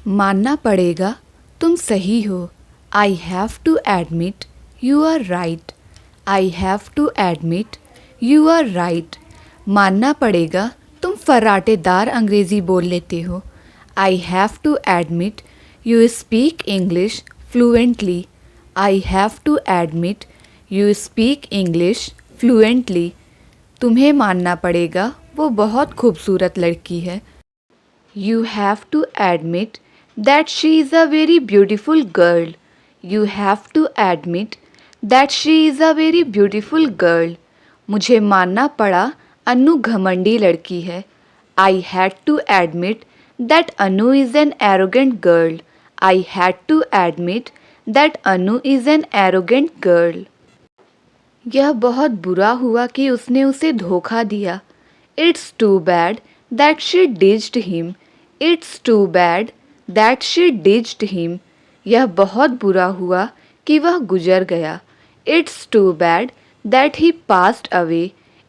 मानना पड़ेगा तुम सही हो। I have to admit you are right. I have to admit you are right. मानना पड़ेगा तुम फर्राटेदार अंग्रेज़ी बोल लेते हो। I have to admit you speak English fluently. I have to admit you speak English fluently. तुम्हें मानना पड़ेगा वो बहुत खूबसूरत लड़की है। You have to admit that she is a very beautiful girl. You have to admit that she is a very beautiful girl. मुझे मानना पड़ा अनु घमंडी लड़की है। I had to admit that Anu is an arrogant girl. I had to admit that Anu is an arrogant girl. यह बहुत बुरा हुआ कि उसने उसे धोखा दिया। It's too bad that she ditched him. It's too bad that she ditched him. यह बहुत बुरा हुआ कि वह गुजर गया। It's too bad that he passed away.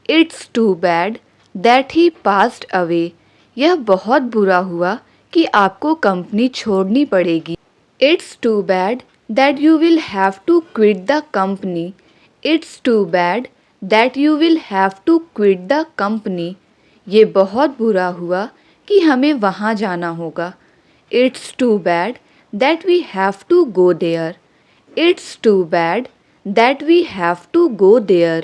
It's too bad that he passed away. यह बहुत बुरा हुआ कि आपको कंपनी छोड़नी पड़ेगी। It's too bad that you will have to quit the company. It's too bad that you will have to quit the company. ये बहुत बुरा हुआ कि हमें वहाँ जाना होगा। It's too bad that we have to go there. It's too bad that we have to go there.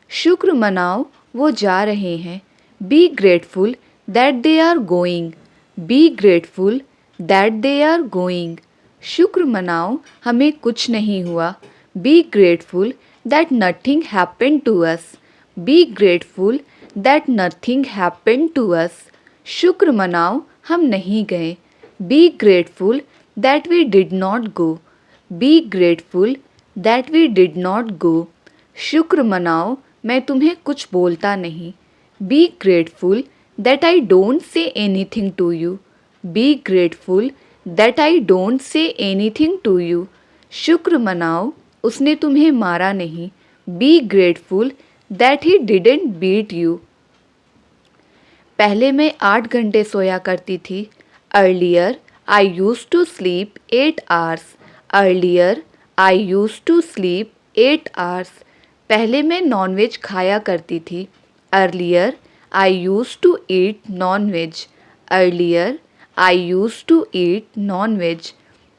शुक्र मनाओ वो जा रहे हैं। Be grateful that they are going. Be grateful that they are going. शुक्र मनाओ हमें कुछ नहीं हुआ। Be grateful that nothing happened to us. Be grateful that nothing happened to us. शुक्र मनाओ हम नहीं गए। Be grateful that we did not go. Be grateful that we did not go. शुक्र मनाओ मैं तुम्हें कुछ बोलता नहीं। Be grateful that I don't say anything to you. Be grateful that I don't say anything to you. शुक्र मनाओ उसने तुम्हें मारा नहीं। Be grateful that he didn't beat you. पहले मैं 8 घंटे सोया करती थी। Earlier I used to sleep 8 hours. Earlier I used to sleep 8 hours. पहले मैं नॉनवेज खाया करती थी। Earlier I used to eat non-veg. Earlier I used to eat non-veg.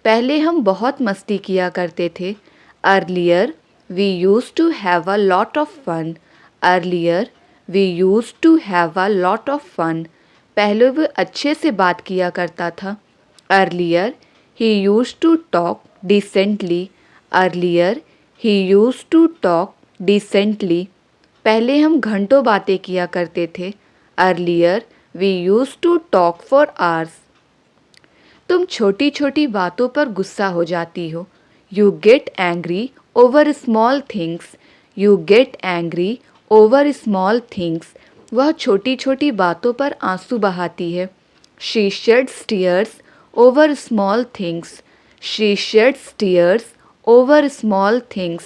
पहले हम बहुत मस्ती किया करते थे। Earlier we used to have a lot of fun. Earlier we used to have a lot of fun. पहले वो अच्छे से बात किया करता था। Earlier he used to talk decently. Earlier he used to talk decently. पहले हम घंटों बातें किया करते थे। Earlier we used to talk for hours. तुम छोटी छोटी बातों पर गुस्सा हो जाती हो। You get angry over small things. You get angry over small things. वह छोटी छोटी बातों पर आंसू बहाती है। She sheds tears over small things. She sheds tears over small things.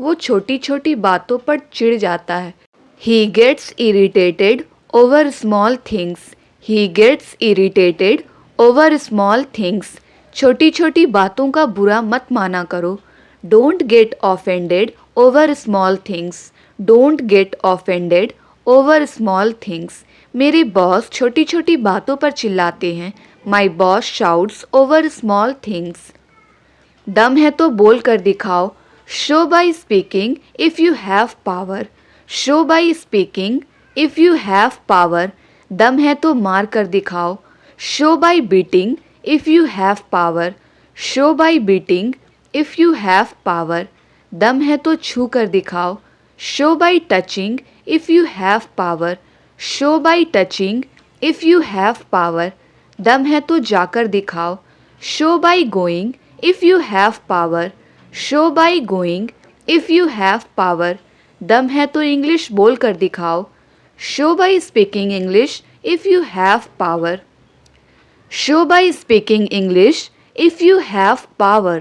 वो छोटी छोटी बातों पर चिढ़ जाता है। He gets irritated over small things. He gets irritated over small things. छोटी छोटी बातों का बुरा मत माना करो। Don't get offended over small things. Don't get offended over small things. मेरे बॉस छोटी छोटी बातों पर चिल्लाते हैं। My boss shouts over small things. दम है तो बोल कर दिखाओ। Show by speaking if you have power. Show by speaking if you have power. दम है तो मार कर दिखाओ। Show by beating if you have power. Show by beating if you have power. दम है तो छू कर दिखाओ। Show by touching if you have power. Show by touching if you have power. दम है तो जाकर दिखाओ। Show by going if you have power. Show by going if you have power. दम है तो इंग्लिश बोल कर दिखाओ। Show by speaking English if you have power. Show by speaking English if you have power.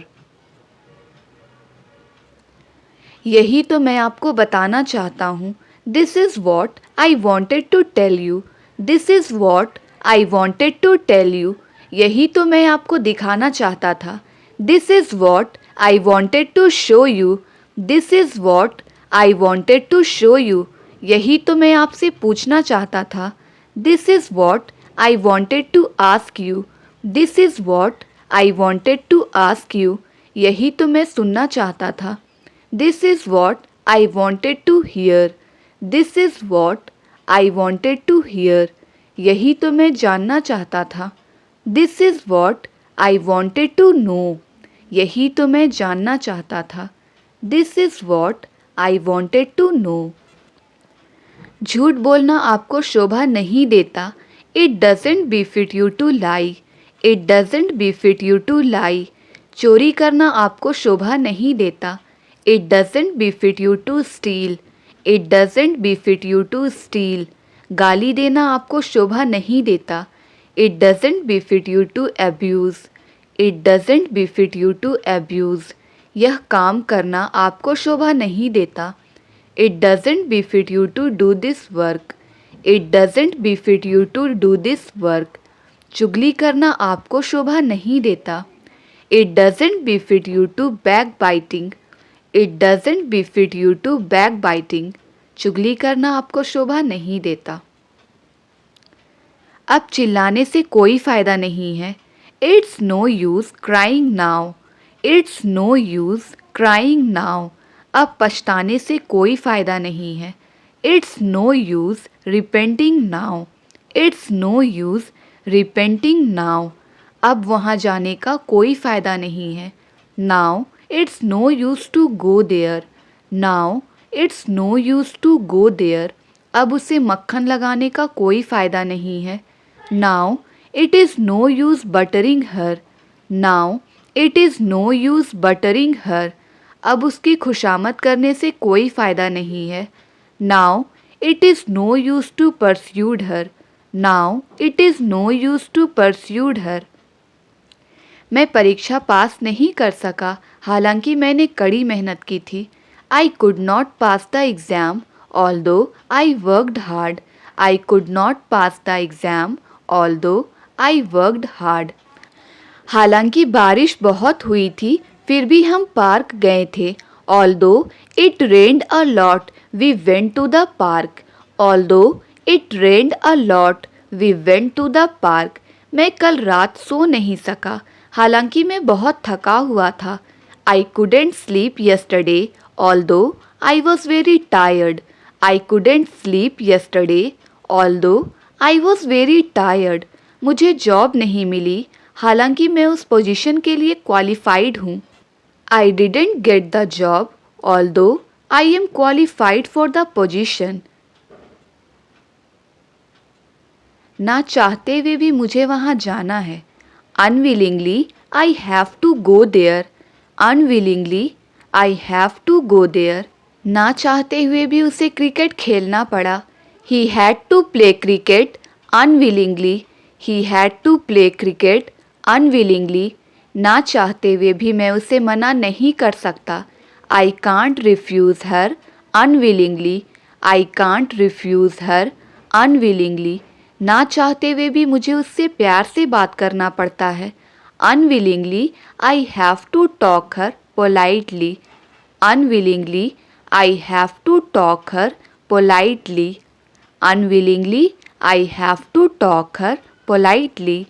यही तो मैं आपको बताना चाहता हूँ। This is what I wanted to tell you. This is what I wanted to tell you, यही तो मैं आपको दिखाना चाहता था. This is what I wanted to show you. This is what I wanted to show you. यही तो मैं आपसे पूछना चाहता था. This is what I wanted to ask you. This is what I wanted to ask you. यही तो मैं सुनना चाहता था. This is what I wanted to hear. This is what I wanted to hear. यही तो मैं जानना चाहता था. This is what I wanted to know. यही तो मैं जानना चाहता था. This is what I wanted to know. झूठ बोलना आपको शोभा नहीं देता. It doesn't befit you to lie. It doesn't befit you to lie. चोरी करना आपको शोभा नहीं देता. It doesn't befit you to steal. It doesn't befit you to steal. गाली देना आपको शोभा नहीं देता. It doesn't befit you to abuse. It doesn't befit you to abuse. यह काम करना आपको शोभा नहीं देता. It doesn't befit you to do this work. It doesn't befit you to do this work. चुगली करना आपको शोभा नहीं देता. It doesn't befit you to backbiting. It doesn't befit you to backbiting. चुगली करना आपको शोभा नहीं देता. अब चिल्लाने से कोई फ़ायदा नहीं है. It's no use crying now. It's no use crying now. अब पछताने से कोई फ़ायदा नहीं है. It's no use repenting now. It's no use repenting now. अब वहाँ जाने का कोई फ़ायदा नहीं है. Now it's no use to go there. Now it's no use to go there. अब उसे मक्खन लगाने का कोई फ़ायदा नहीं है. Now it is no use buttering her. Now it is no use buttering her. अब उसकी खुशामद करने से कोई फ़ायदा नहीं है. Now it is no use to pursue her. Now it is no use to pursue her. मैं परीक्षा पास नहीं कर सका, हालांकि मैंने कड़ी मेहनत की थी. I could not pass the exam, although I worked hard. I could not pass the exam, although I worked hard. हालांकि बारिश बहुत हुई थी, फिर भी हम पार्क गए थे. Although it rained a lot, we went to the park. Although it rained a lot, we went to the park. मैं कल रात सो नहीं सका, हालांकि मैं बहुत थका हुआ था. I couldn't sleep yesterday, although I was very tired. I couldn't sleep yesterday, although I was very tired. मुझे जॉब नहीं मिली, हालांकि मैं उस पोजीशन के लिए क्वालिफाइड हूँ. I didn't get the job, although I am qualified for the position. ना चाहते हुए भी मुझे वहाँ जाना है. Unwillingly, I have to go there. Unwillingly, I have to go there. ना चाहते हुए भी उसे क्रिकेट खेलना पड़ा. He had to play cricket unwillingly. He had to play cricket unwillingly. ना चाहते हुए भी मैं उसे मना नहीं कर सकता. I can't refuse her unwillingly. I can't refuse her unwillingly. ना चाहते हुए भी मुझे उससे प्यार से बात करना पड़ता है. Unwillingly, I have to talk her politely. Unwillingly, I have to talk her politely. Unwillingly, I have to talk her politely.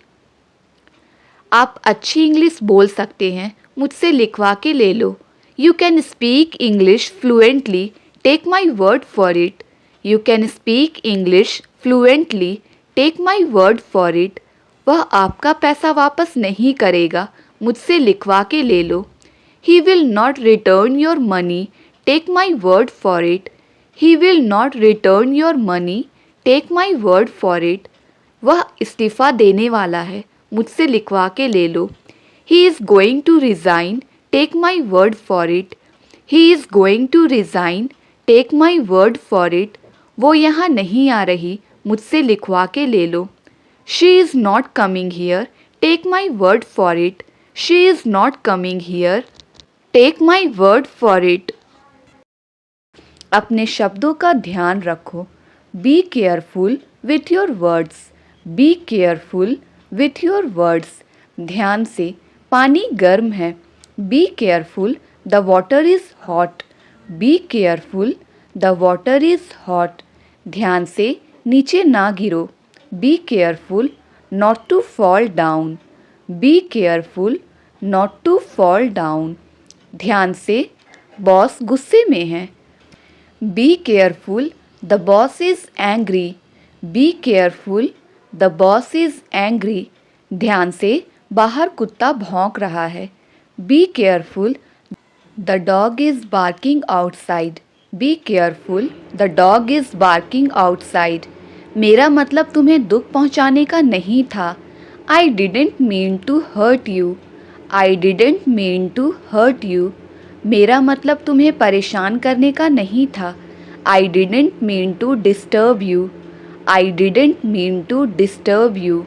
आप अच्छी इंग्लिश बोल सकते हैं, मुझसे लिखवा के ले लो. You can speak English fluently. Take my word for it. You can speak English fluently. Take my word for it. वह आपका पैसा वापस नहीं करेगा, मुझसे लिखवा के ले लो. He will not return your money. Take my word for it. He will not return your money. Take my word for it. वह इस्तीफ़ा देने वाला है, मुझसे लिखवा के ले लो. He is going to resign. Take my word for it. He is going to resign. Take my word for it. वो यहाँ नहीं आ रही, मुझसे लिखवा के ले लो. She is not coming here. Take my word for it. She is not coming here. Take my word for it. अपने शब्दों का ध्यान रखो. Be careful with your words. Be careful with your words, ध्यान से, पानी गर्म है। Be careful the water is hot, be careful the water is hot, ध्यान से, नीचे ना गिरो। Be careful not to fall down, be careful not to fall down, ध्यान से, बॉस गुस्से में है। Be careful the boss is angry, be careful the boss is angry, ध्यान से, बाहर कुत्ता भौंक रहा है। Be careful the dog is barking outside, be careful the dog is barking outside, मेरा मतलब तुम्हें दुख पहुंचाने का नहीं था। I didn't mean to hurt you, I didn't mean to hurt you, मेरा मतलब तुम्हें परेशान करने का नहीं था। I didn't mean to disturb you, I didn't mean to disturb you,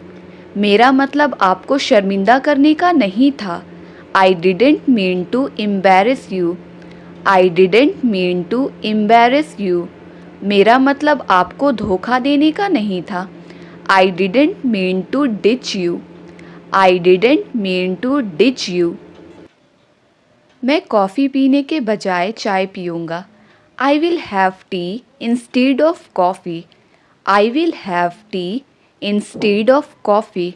मेरा मतलब आपको शर्मिंदा करने का नहीं था। I didn't mean to embarrass you, I didn't mean to embarrass you, मेरा मतलब आपको धोखा देने का नहीं था। I didn't mean to ditch you, I didn't mean to ditch you, मैं कॉफ़ी पीने के बजाय चाय पीऊँगा। I will have tea instead of coffee, I will have tea instead of coffee,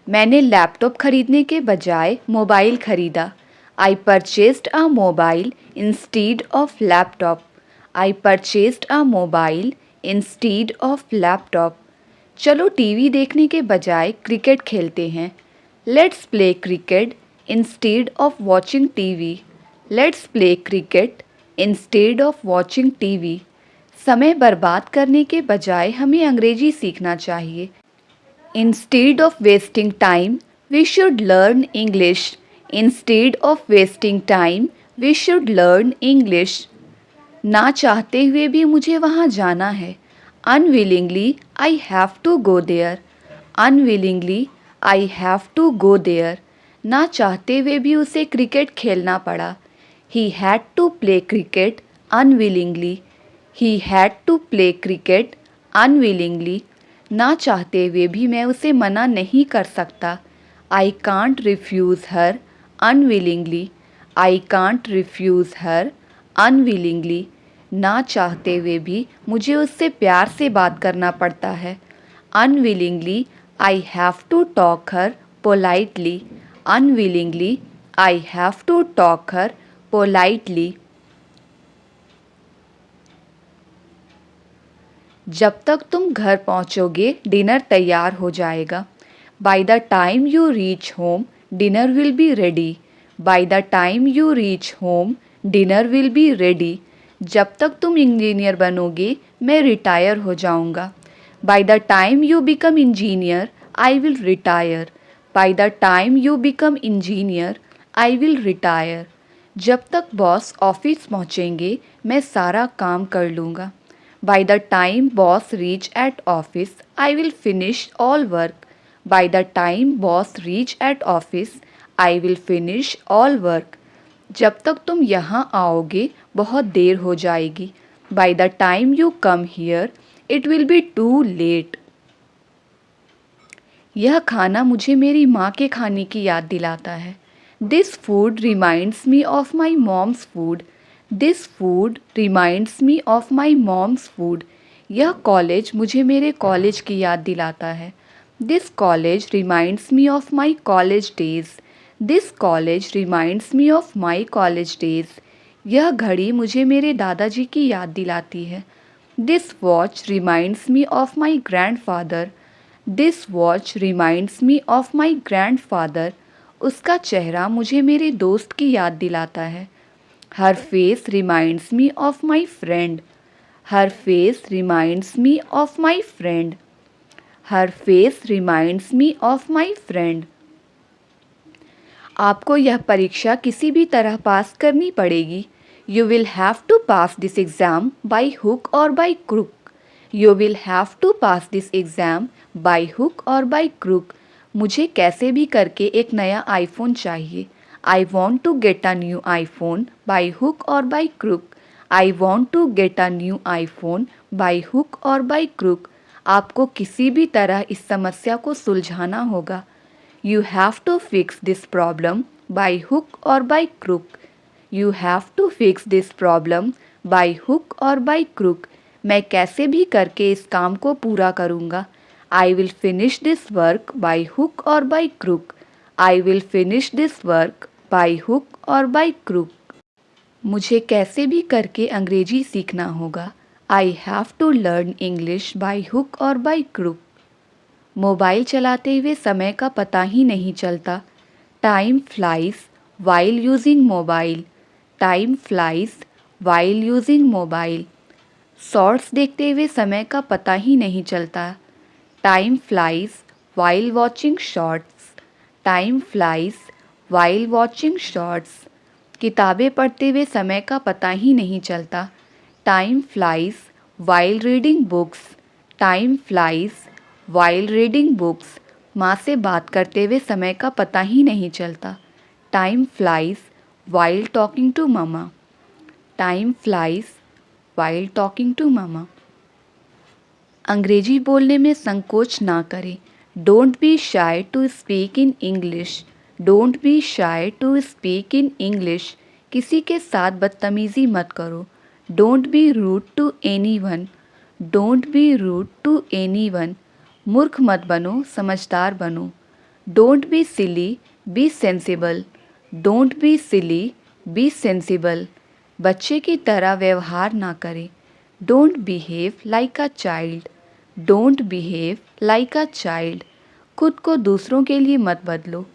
मैंने लैपटॉप खरीदने के बजाय मोबाइल खरीदा। I purchased a mobile instead of laptop, I purchased a mobile instead of laptop, चलो टीवी देखने के बजाय cricket खेलते हैं। Let's play cricket instead of watching TV, let's play cricket instead of watching TV, समय बर्बाद करने के बजाय हमें अंग्रेजी सीखना चाहिए। Instead of wasting time we should learn English, instead of wasting time we should learn English, ना चाहते हुए भी मुझे वहाँ जाना है। Unwillingly I have to go there, unwillingly I have to go there, ना चाहते हुए भी उसे क्रिकेट खेलना पड़ा। ही had to play cricket unwillingly, he had to play cricket unwillingly, ना चाहते हुए भी मैं उसे मना नहीं कर सकता। I can't refuse her unwillingly, I can't refuse her unwillingly, ना चाहते हुए भी मुझे उससे प्यार से बात करना पड़ता है। Unwillingly I have to talk her politely, unwillingly I have to talk her politely, जब तक तुम घर पहुंचोगे डिनर तैयार हो जाएगा। By the time you reach home dinner will be ready, by the time you reach home dinner will be ready, जब तक तुम इंजीनियर बनोगे मैं रिटायर हो जाऊंगा। By the time you become engineer I will retire, by the time you become engineer I will retire, जब तक boss office पहुंचेंगे मैं सारा काम कर लूँगा। By the time boss reach at office I will finish all work, by the time boss reach at office I will finish all work, जब तक तुम यहाँ आओगे बहुत देर हो जाएगी। By the time you come here it will be too late, यह खाना मुझे मेरी माँ के खाने की याद दिलाता है। This food reminds me of my mom's food, this food reminds me of my mom's food, यह कॉलेज मुझे मेरे कॉलेज की याद दिलाता है। This college reminds me of my college days, this college reminds me of my college days, यह घड़ी मुझे मेरे दादाजी की याद दिलाती है। This watch reminds me of my grandfather, this watch reminds me of my grandfather, उसका चेहरा मुझे मेरे दोस्त की याद दिलाता है। हर face reminds me of my friend, हर face reminds me of my friend, हर face reminds me of my friend, आपको यह परीक्षा किसी भी तरह पास करनी पड़ेगी। You will have to pass this exam by hook और by crook, you will have to pass this exam by hook और बाई क्रुक, मुझे कैसे भी करके एक नया आईफोन चाहिए। आई want to get a new iPhone by hook और by crook, I want to get a new iPhone by hook और बाई क्रुक, आपको किसी भी तरह इस समस्या को सुलझाना होगा। You have to fix this problem by hook or by crook. You have to fix this problem by hook or by crook. मैं कैसे भी करके इस काम को पूरा करूँगा। I will finish this work by hook or by crook. I will finish this work by hook or by crook. मुझे कैसे भी करके अंग्रेजी सीखना होगा। I have to learn English by hook or by crook. Mobile चलाते हुए समय का पता ही नहीं चलता। Time flies while using mobile. Time flies while using mobile. Shorts देखते हुए समय का पता ही नहीं चलता। Time flies while watching shorts. Time flies while watching shorts. किताबें पढ़ते हुए समय का पता ही नहीं चलता। Time flies while reading books. Time flies while reading books. माँ से बात करते हुए समय का पता ही नहीं चलता। Time flies while talking to mama. Time flies while talking to mama. अंग्रेजी बोलने में संकोच ना करें। Don't be shy to speak in English. Don't be shy to speak in English. किसी के साथ बदतमीज़ी मत करो। Don't be rude to anyone. Don't be rude to anyone. मूर्ख मत बनो, समझदार बनो। Don't be silly, be sensible. Don't be silly, be sensible. बच्चे की तरह व्यवहार ना करें। Don't behave like a child. Don't behave like a child. खुद को दूसरों के लिए मत बदलो।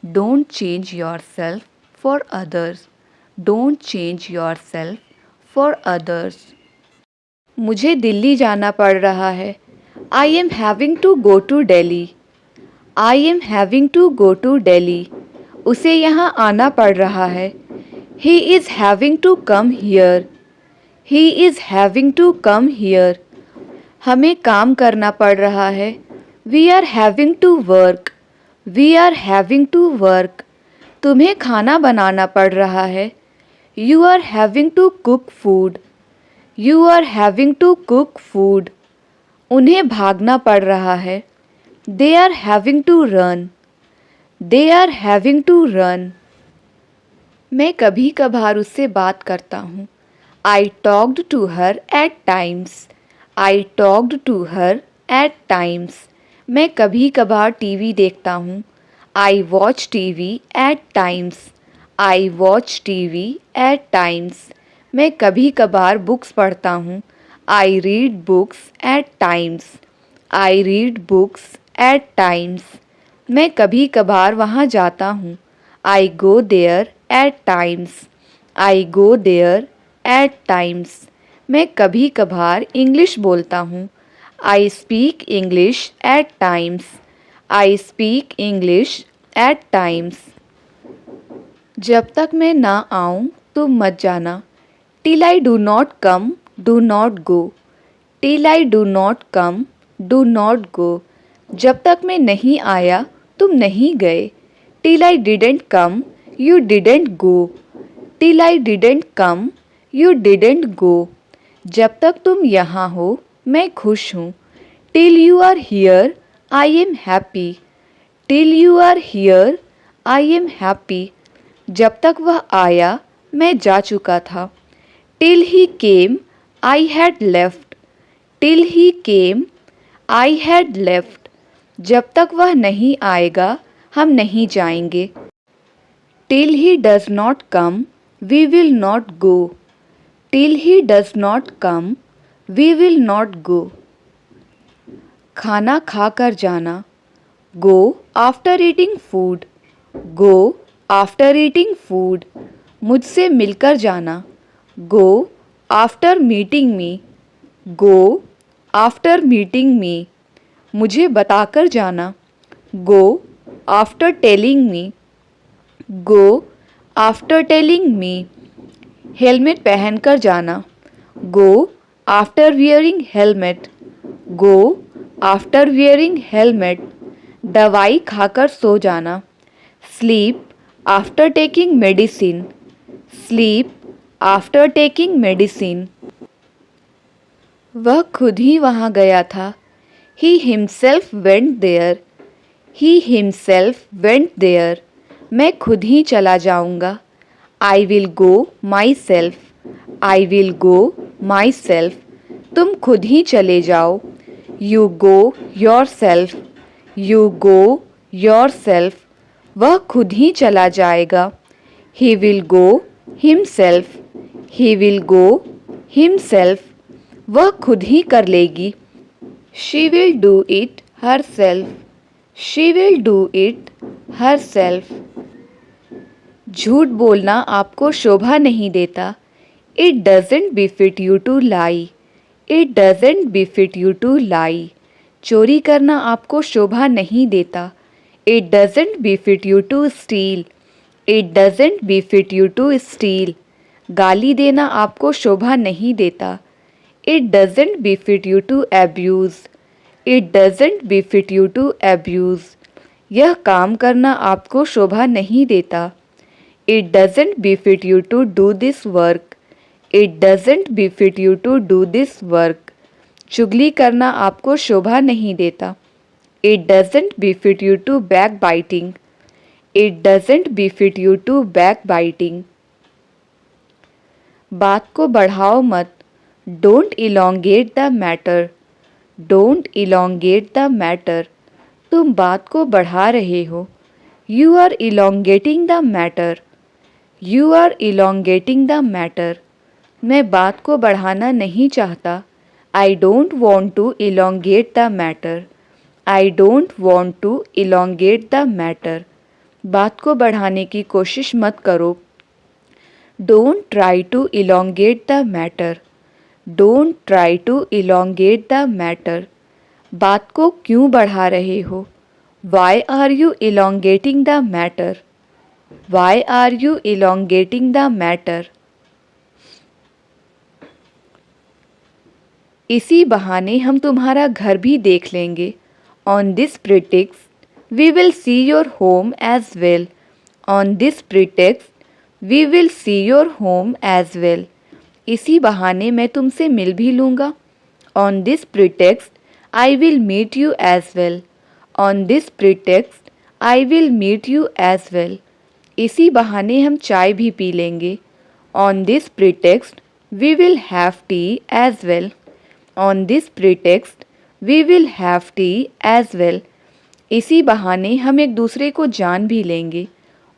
Don't change your self for others. Don't change your self for others. मुझे दिल्ली जाना पड़ रहा है। I am having to go to Delhi. I am having to go to Delhi. उसे यहाँ आना पड़ रहा है। He is having to come here. He is having to come here. हमें काम करना पड़ रहा है। We are having to work. We are having to work. तुम्हें खाना बनाना पड़ रहा है। You are having to cook food. You are having to cook food. उन्हें भागना पड़ रहा है। They are having to run. They are having to run. मैं कभी कभार उससे बात करता हूँ। I talked to her at times. I talked to her at times. मैं कभी कभार टीवी देखता हूँ। I watch TV at times. I watch TV at times. मैं कभी कभार बुक्स पढ़ता हूँ। I read books at times. I read books at times. मैं कभी कभार वहाँ जाता हूँ। I go there at times. I go there at times. मैं कभी कभार इंग्लिश बोलता हूँ। I speak English at times. I speak English at times. जब तक मैं ना आऊँ तुम मत जाना। Till I do not come, do not go. Till I do not come, do not go. जब तक मैं नहीं आया तुम नहीं गए। Till I didn't come, you didn't go. Till I didn't come, you didn't go. जब तक तुम यहाँ हो मैं खुश हूँ। Till you are here, I am happy. Till you are here, I am happy. जब तक वह आया मैं जा चुका था। Till he came, I had left. Till he came, I had left. जब तक वह नहीं आएगा हम नहीं जाएंगे। Till he does not come, we will not go. Till he does not come, we will not go. खाना खाकर जाना। Go after eating food. Go after eating food. मुझसे मिलकर जाना। Go after meeting me. Go after meeting me. मुझे बताकर जाना। Go after telling me. Go after telling me. Helmet पहनकर जाना। Go after wearing helmet. Go after wearing helmet. दवाई खाकर सो जाना। Sleep after taking medicine. Sleep after taking medicine. वह खुद ही वहाँ गया था। He himself went there. He himself went there. मैं खुद ही चला जाऊंगा. I will go myself. I will go myself. तुम खुद ही चले जाओ. You go yourself. You go yourself. वह खुद ही चला जाएगा. He will go himself. He will go himself. वह खुद ही कर लेगी. She will do it herself. She will do it herself. झूठ बोलना आपको शोभा नहीं देता. It doesn't befit you to lie. It doesn't befit you to lie. चोरी करना आपको शोभा नहीं देता. It doesn't befit you to steal. It doesn't befit you to steal. गाली देना आपको शोभा नहीं देता. It doesn't befit you to abuse. It doesn't befit you to abuse. यह काम करना आपको शोभा नहीं देता. It doesn't befit you to do this work. It doesn't befit you to do this work. चुगली करना आपको शोभा नहीं देता. It doesn't befit you to backbiting. It doesn't befit you to backbiting. बात को बढ़ाओ मत. Don't elongate the matter. Don't elongate the matter. तुम बात को बढ़ा रहे हो. You are elongating the matter. You are elongating the matter. मैं बात को बढ़ाना नहीं चाहता. I don't want to elongate the matter. I don't want to elongate the matter. बात को बढ़ाने की कोशिश मत करो. Don't try to elongate the matter. Don't try to elongate the matter. बात को क्यों बढ़ा रहे हो? Why are you elongating the matter? Why are you elongating the matter? इसी बहाने हम तुम्हारा घर भी देख लेंगे. On this pretext, we will see your home as well. On this pretext, we will see your home as well. इसी बहाने मैं तुमसे मिल भी लूँगा. On this pretext, I will meet you as well. On this pretext, I will meet you as well. इसी बहाने हम चाय भी पी लेंगे. On this pretext, we will have tea as well. On this pretext, we will have tea as well. इसी बहाने हम एक दूसरे को जान भी लेंगे.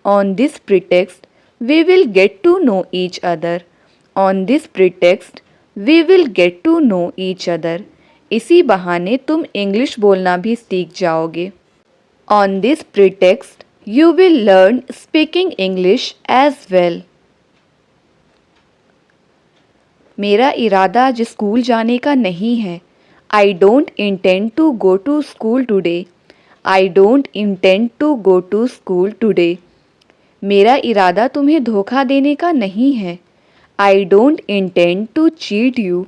On this pretext, we will get to know each other. On this pretext, we will get to know each other. इसी बहाने तुम इंग्लिश बोलना भी सीख जाओगे. On this pretext, you will learn speaking English as well. मेरा इरादा आज स्कूल जाने का नहीं है. I don't intend to go to school today. I don't intend to go to school today. मेरा इरादा तुम्हें धोखा देने का नहीं है. I don't intend to cheat you.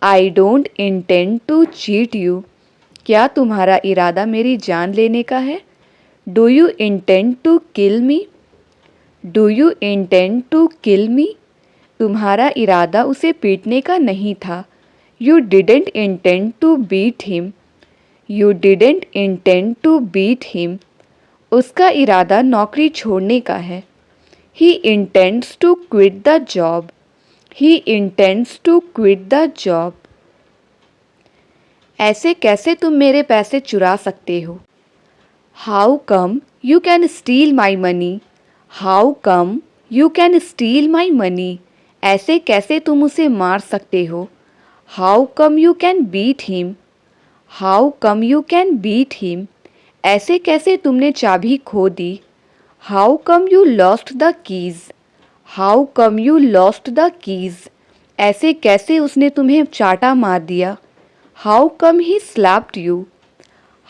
I don't intend to cheat you. क्या तुम्हारा इरादा मेरी जान लेने का है? Do you intend to kill me? Do you intend to kill me? तुम्हारा इरादा उसे पीटने का नहीं था. You didn't intend to beat him. You didn't intend to beat him. उसका इरादा नौकरी छोड़ने का है. He intends to quit the job. He intends to quit the job. ऐसे कैसे तुम मेरे पैसे चुरा सकते हो? How come you can steal my money? How come you can steal my money? ऐसे कैसे तुम उसे मार सकते हो? How come you can beat him? How come you can beat him? ऐसे कैसे तुमने चाबी खो दी? How come you lost the keys? How come you lost the keys? ऐसे कैसे उसने तुम्हें चाटा मार दिया? How come he slapped you?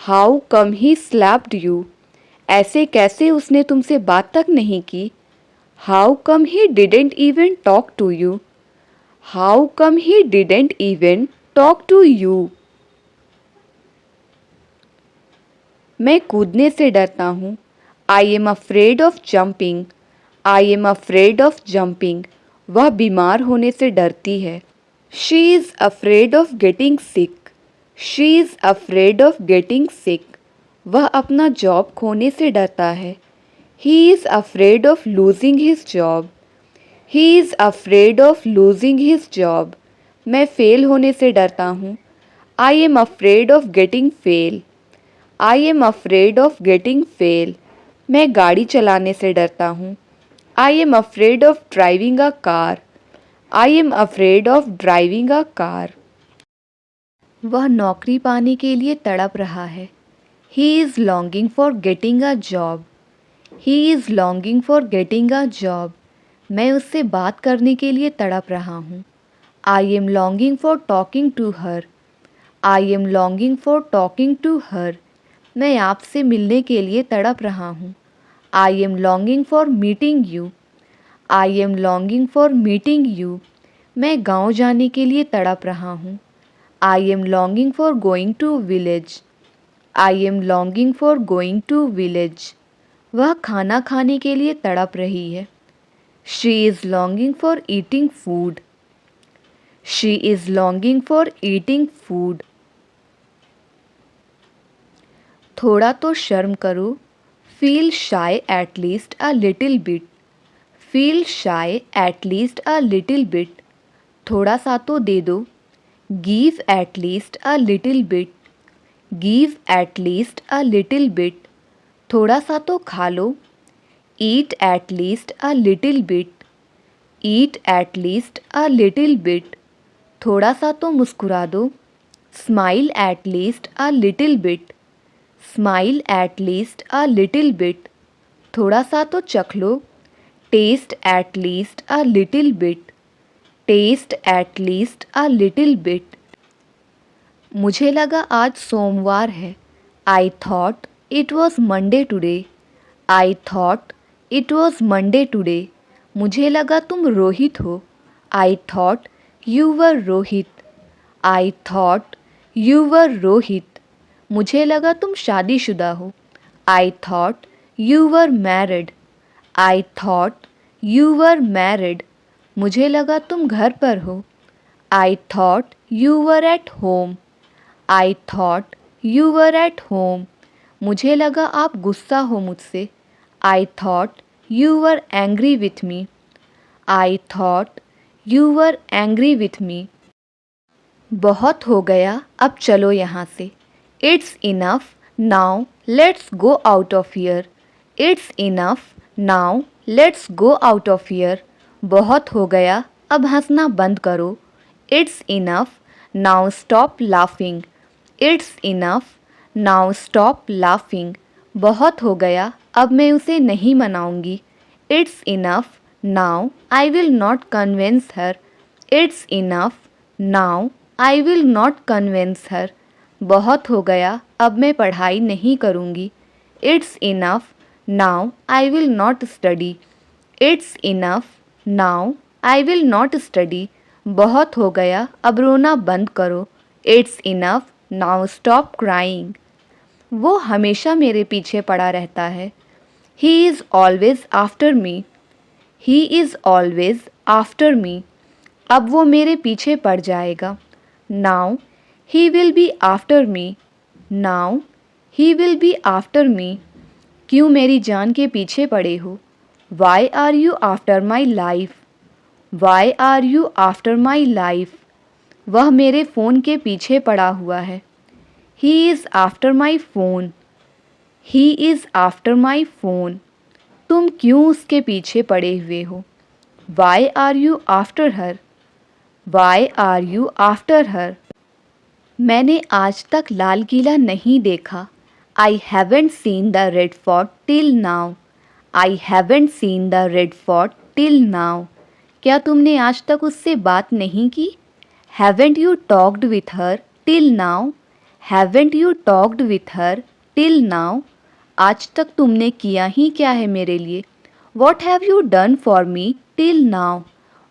How come he slapped you? ऐसे कैसे उसने तुमसे बात तक नहीं की? How come he didn't even talk to you? How come he didn't even talk to you? मैं कूदने से डरता हूँ. I am afraid of jumping. I am afraid of jumping. वह बीमार होने से डरती है. She is afraid of getting sick. She is afraid of getting सिक। वह अपना जॉब खोने से डरता है। He is afraid of losing his job. He is afraid of losing his job. मैं फेल होने से डरता हूँ। I am afraid of getting fail. I am afraid of getting fail. मैं गाड़ी चलाने से डरता हूँ। I am afraid of driving a car. I am afraid of driving a car. वह नौकरी पाने के लिए तड़प रहा है। He is longing for getting a job. He is longing for getting a job. मैं उससे बात करने के लिए तड़प रहा हूँ। I am longing for talking to her. I am longing for talking to her. मैं आपसे मिलने के लिए तड़प रहा हूँ। I am longing for meeting you. I am longing for meeting you. मैं गांव जाने के लिए तड़प रहा हूँ। I am longing for going to village. I am longing for going to village. वह खाना खाने के लिए तड़प रही है। She is longing for eating food. She is longing for eating food. थोड़ा तो शर्म करो। Feel shy at least a little bit. Feel shy at least a little bit. थोड़ा सा तो दे दो। Give at least a little bit. Give at least a little bit. थोड़ा सा तो खा लो। Eat at least a little bit. Eat at least a little bit. थोड़ा सा तो मुस्कुरा दो। Smile at least a little bit. Smile at least a little bit. थोड़ा सा तो चख लो। Taste at least a little bit. Taste at least a little bit. मुझे लगा आज सोमवार है। I thought it was Monday today. I thought it was Monday today. मुझे लगा तुम रोहित हो। I thought you were Rohit. I thought you were Rohit. मुझे लगा तुम शादीशुदा हो। I thought you were married. I thought you were married. मुझे लगा तुम घर पर हो। I thought you were at home. I thought you were at home. मुझे लगा आप गुस्सा हो मुझसे। I thought you were angry with me. I thought you were angry with me. बहुत हो गया, अब चलो यहाँ से। It's enough now let's go out of here. It's enough now let's go out of here. बहुत हो गया, अब हंसना बंद करो। It's enough now stop laughing. It's enough now stop laughing. बहुत हो गया, अब मैं उसे नहीं मनाऊंगी। It's enough now I will not convince her. It's enough now I will not convince her. बहुत हो गया, अब मैं पढ़ाई नहीं करूँगी। It's enough now I will not study. It's enough now I will not study. बहुत हो गया, अब रोना बंद करो। It's enough now stop crying. वो हमेशा मेरे पीछे पड़ा रहता है। He is always after me. He is always after me. अब वो मेरे पीछे पड़ जाएगा। Now he will be after me. Now he will be after me. क्यों मेरी जान के पीछे पड़े हो? Why are you after my life? Why are you after my life? वह मेरे फ़ोन के पीछे पड़ा हुआ है। He is after my phone. He is after my phone. तुम क्यों उसके पीछे पड़े हुए हो? Why are you after her? Why are you after her? मैंने आज तक लाल किला नहीं देखा। I haven't seen the Red Fort till now. I haven't seen the Red Fort till now. क्या तुमने आज तक उससे बात नहीं की? Haven't you talked with her till now? Haven't you talked with her till now? आज तक तुमने किया ही क्या है मेरे लिए? What have you done for me till now?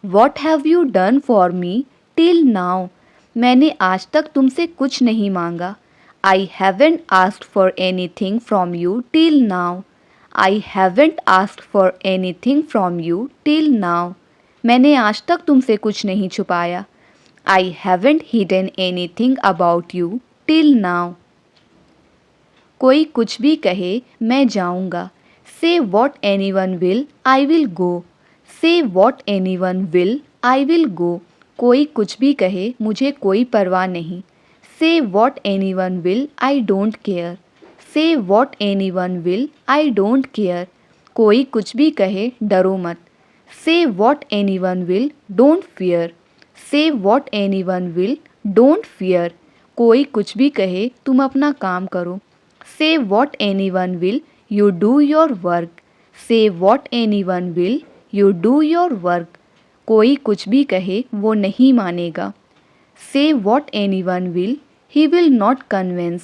What have you done for me till now? मैंने आज तक तुमसे कुछ नहीं मांगा। I haven't asked for anything from you till now. I haven't asked for anything from you till now. मैंने आज तक तुमसे कुछ नहीं छुपाया। I haven't hidden anything about you till now. कोई कुछ भी कहे मैं जाऊंगा. Say what anyone will, I will go. Say what anyone will, I will go. कोई कुछ भी कहे मुझे कोई परवाह नहीं. Say what anyone will, I don't care. Say what anyone will, I don't care. कोई कुछ भी कहे डरो मत. Say what anyone will, don't fear. Say what anyone will, don't fear. कोई कुछ भी कहे तुम अपना काम करो. Say what anyone will, you do your work. Say what anyone will, you do your work. कोई कुछ भी कहे वो नहीं मानेगा. Say what anyone will, he will not convince.